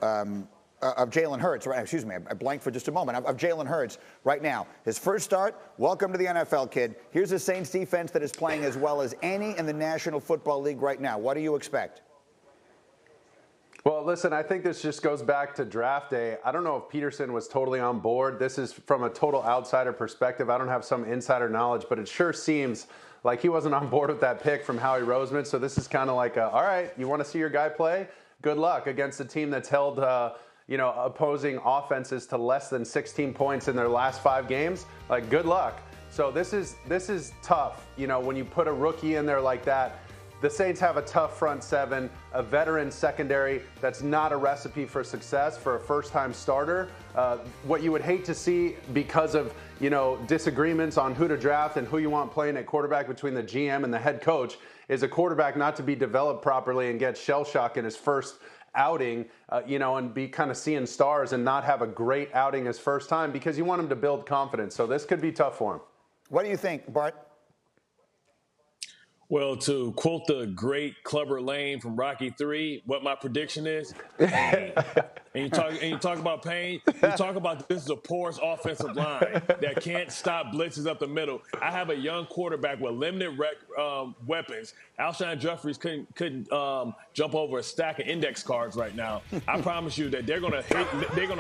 of Jalen Hurts, right? Excuse me, I blanked for just a moment, of Jalen Hurts right now. His first start, welcome to the NFL, kid. Here's a Saints defense that is playing as well as any in the National Football League right now. What do you expect? Well, listen, I think this just goes back to draft day. I don't know if Peterson was totally on board. This is from a total outsider perspective. I don't have some insider knowledge, but it sure seems like he wasn't on board with that pick from Howie Roseman. So this is kind of like, all right, you want to see your guy play? Good luck against a team that's held, opposing offenses to less than 16 points in their last 5 games. Like, good luck. So this is tough. You know, when you put a rookie in there like that. The Saints have a tough front seven, a veteran secondary that's not a recipe for success for a first-time starter. What you would hate to see because of, disagreements on who to draft and who you want playing at quarterback between the GM and the head coach is a quarterback not to be developed properly and get shell shock in his first outing, and be kind of seeing stars and not have a great outing his first time because you want him to build confidence. So this could be tough for him. What do you think, Bart? Well, to quote the great Clubber Lang from Rocky III, what my prediction is, pain. And you talk about pain, you talk about this is a porous offensive line that can't stop blitzes up the middle. I have a young quarterback with limited weapons. Alshon Jeffries couldn't jump over a stack of index cards right now. I promise you that they're gonna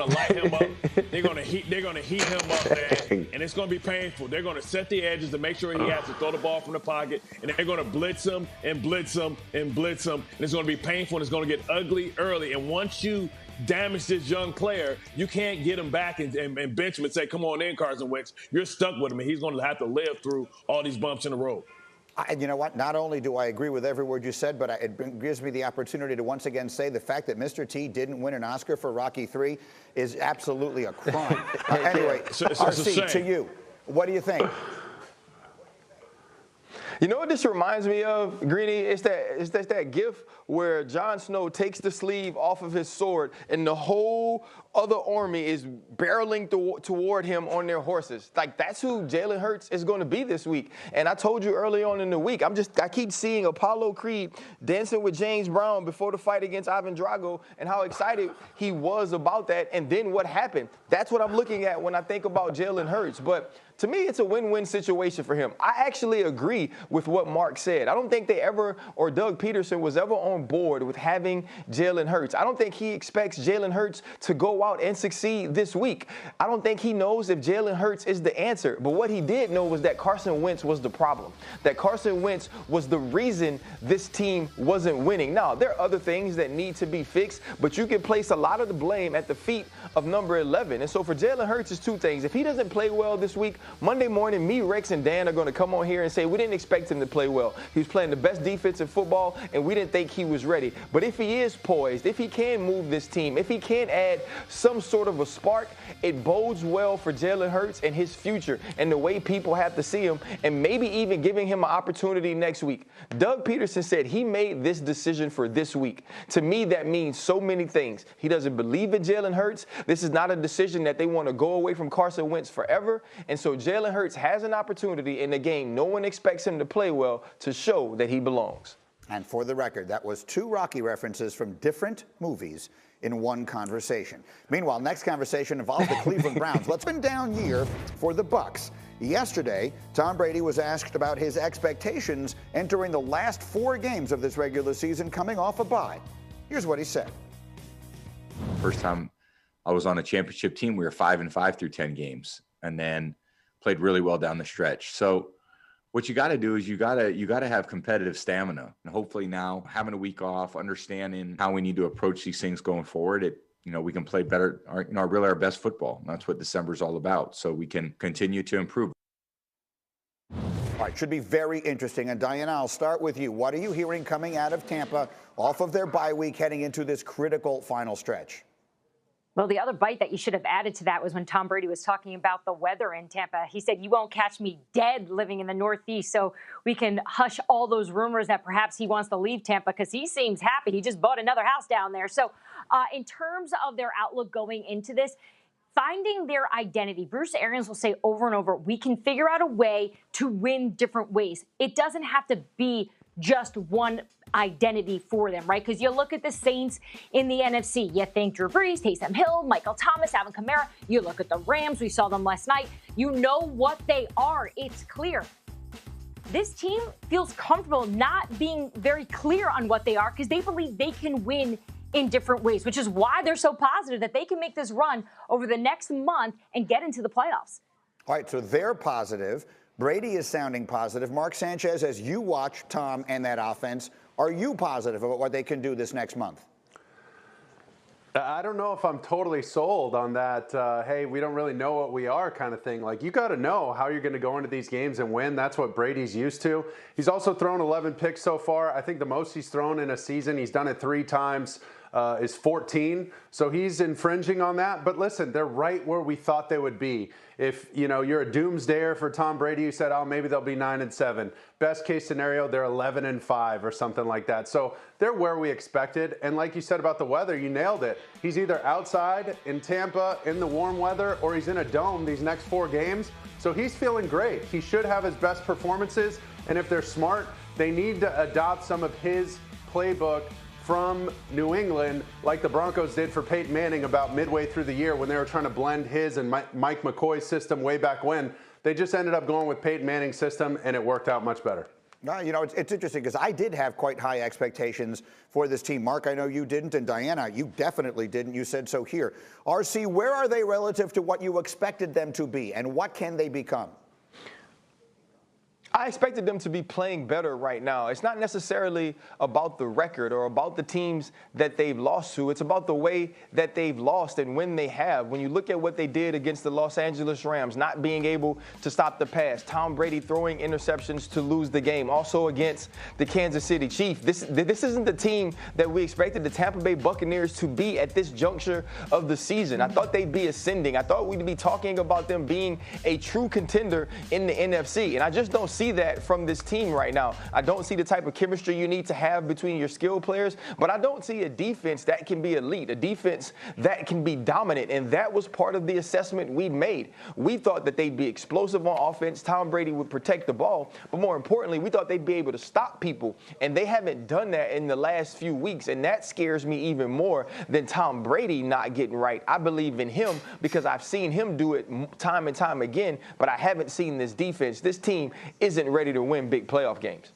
light him up. They're gonna heat him up, man, and it's gonna be painful. They're gonna set the edges to make sure he has to throw the ball from the pocket, and they're gonna blitz him and blitz him and blitz him, and it's gonna be painful and it's gonna get ugly early. And once you damage this young player, you can't get him back and bench him and say, come on in, Carson Wentz. You're stuck with him, and he's going to have to live through all these bumps in the road. You know what? Not only do I agree with every word you said, but it gives me the opportunity to once again say the fact that Mr. T didn't win an Oscar for Rocky III is absolutely a crime. Anyway, RC, to you, what do you think? You know what this reminds me of, Greeny? It's that gif where Jon Snow takes the sleeve off of his sword and the whole other army is barreling toward him on their horses. Like, that's who Jalen Hurts is going to be this week. And I told you early on in the week, I keep seeing Apollo Creed dancing with James Brown before the fight against Ivan Drago and how excited he was about that. And then what happened? That's what I'm looking at when I think about Jalen Hurts. But to me, it's a win-win situation for him. I actually agree with what Mark said. I don't think Doug Peterson was ever on board with having Jalen Hurts. I don't think he expects Jalen Hurts to go out and succeed this week. I don't think he knows if Jalen Hurts is the answer. But what he did know was that Carson Wentz was the problem, that Carson Wentz was the reason this team wasn't winning. Now, there are other things that need to be fixed, but you can place a lot of the blame at the feet of number 11. And so for Jalen Hurts, it's two things. If he doesn't play well this week, Monday morning, me, Rex, and Dan are going to come on here and say we didn't expect him to play well. He was playing the best defense in football, and we didn't think he was ready. But if he is poised, if he can move this team, if he can add some sort of a spark, it bodes well for Jalen Hurts and his future and the way people have to see him, and maybe even giving him an opportunity next week. Doug Peterson said he made this decision for this week. To me, that means so many things. He doesn't believe in Jalen Hurts. This is not a decision that they want to go away from Carson Wentz forever. And so Jalen Hurts has an opportunity in a game no one expects him to play well to show that he belongs. And for the record, that was 2 Rocky references from different movies in one conversation. Meanwhile, next conversation involves the Cleveland Browns. Let's been down year for the Bucs. Yesterday, Tom Brady was asked about his expectations entering the last 4 games of this regular season coming off a bye. Here's what he said. First time I was on a championship team, we were 5-5 through 10 games and then played really well down the stretch. So what you got to do is you got to have competitive stamina, and hopefully now having a week off, understanding how we need to approach these things going forward, we can play better, our best football. And that's what December is all about. So we can continue to improve. All right, should be very interesting. And Diana, I'll start with you. What are you hearing coming out of Tampa off of their bye week heading into this critical final stretch? Well, the other bite that you should have added to that was when Tom Brady was talking about the weather in Tampa. He said, you won't catch me dead living in the Northeast. So we can hush all those rumors that perhaps he wants to leave Tampa because he seems happy. He just bought another house down there. So in terms of their outlook going into this, finding their identity, Bruce Arians will say over and over, we can figure out a way to win different ways. It doesn't have to be just one identity for them, right? Because you look at the Saints in the NFC, you think Drew Brees, Taysom Hill, Michael Thomas, Alvin Kamara. You look at the Rams, we saw them last night. You know what they are. It's clear. This team feels comfortable not being very clear on what they are because they believe they can win in different ways, which is why they're so positive that they can make this run over the next month and get into the playoffs. All right, so they're positive. Brady is sounding positive. Mark Sanchez, as you watch Tom and that offense, are you positive about what they can do this next month? I don't know if I'm totally sold on that, hey, we don't really know what we are kind of thing. Like, you got to know how you're going to go into these games and win. That's what Brady's used to. He's also thrown 11 picks so far. I think the most he's thrown in a season, he's done it 3 times, is 14. So he's infringing on that. But listen, they're right where we thought they would be. If, you know, you're a doomsdayer for Tom Brady, you said, oh, maybe they'll be 9-7. Best case scenario, they're 11-5 or something like that. So they're where we expected. And like you said about the weather, you nailed it. He's either outside in Tampa in the warm weather or he's in a dome these next 4 games. So he's feeling great. He should have his best performances. And if they're smart, they need to adopt some of his playbook from New England, like the Broncos did for Peyton Manning about midway through the year when they were trying to blend his and Mike McCoy's system way back when. They just ended up going with Peyton Manning's system, and it worked out much better. You know, it's interesting because I did have quite high expectations for this team. Mark, I know you didn't, and Diana, you definitely didn't. You said so here. RC, where are they relative to what you expected them to be, and what can they become? I expected them to be playing better right now. It's not necessarily about the record or about the teams that they've lost to. It's about the way that they've lost and when they have. When you look at what they did against the Los Angeles Rams, not being able to stop the pass, Tom Brady throwing interceptions to lose the game. Also against the Kansas City Chiefs. This isn't the team that we expected the Tampa Bay Buccaneers to be at this juncture of the season. I thought they'd be ascending. I thought we'd be talking about them being a true contender in the NFC. And I just don't see that from this team right now. I don't see the type of chemistry you need to have between your skilled players, but I don't see a defense that can be elite, a defense that can be dominant, and that was part of the assessment we made. We thought that they'd be explosive on offense, Tom Brady would protect the ball, but more importantly, we thought they'd be able to stop people, and they haven't done that in the last few weeks, and that scares me even more than Tom Brady not getting right. I believe in him because I've seen him do it time and time again, but I haven't seen this defense. This team isn't ready to win big playoff games.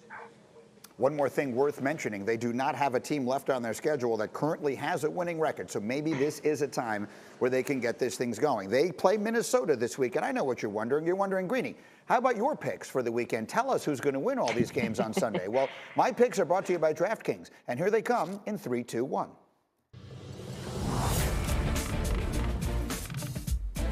One more thing worth mentioning, they do not have a team left on their schedule that currently has a winning record, so maybe this is a time where they can get these things going. They play Minnesota this week, and I know what you're wondering. You're wondering, Greeny, how about your picks for the weekend? Tell us who's going to win all these games on Sunday. Well, my picks are brought to you by DraftKings, and here they come in 3, 2, 1.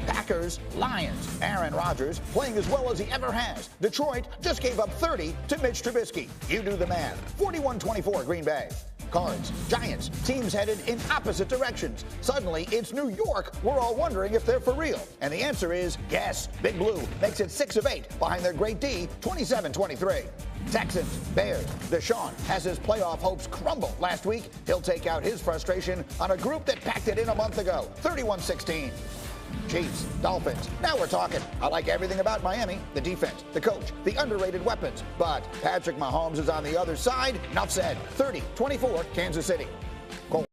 Packers, Lions. Aaron Rodgers playing as well as he ever has. Detroit just gave up 30 to Mitch Trubisky. You do the math. 41-24 Green Bay. Cards, Giants, teams headed in opposite directions. Suddenly, it's New York. We're all wondering if they're for real. And the answer is yes. Big Blue makes it 6 of 8 behind their great D, 27-23. Texans, Bears. Deshaun has his playoff hopes crumble last week. He'll take out his frustration on a group that packed it in a month ago, 31-16. Chiefs, Dolphins. Now we're talking. I like everything about Miami. The defense, the coach, the underrated weapons. But Patrick Mahomes is on the other side. Enough said. 30-24, Kansas City. Cole.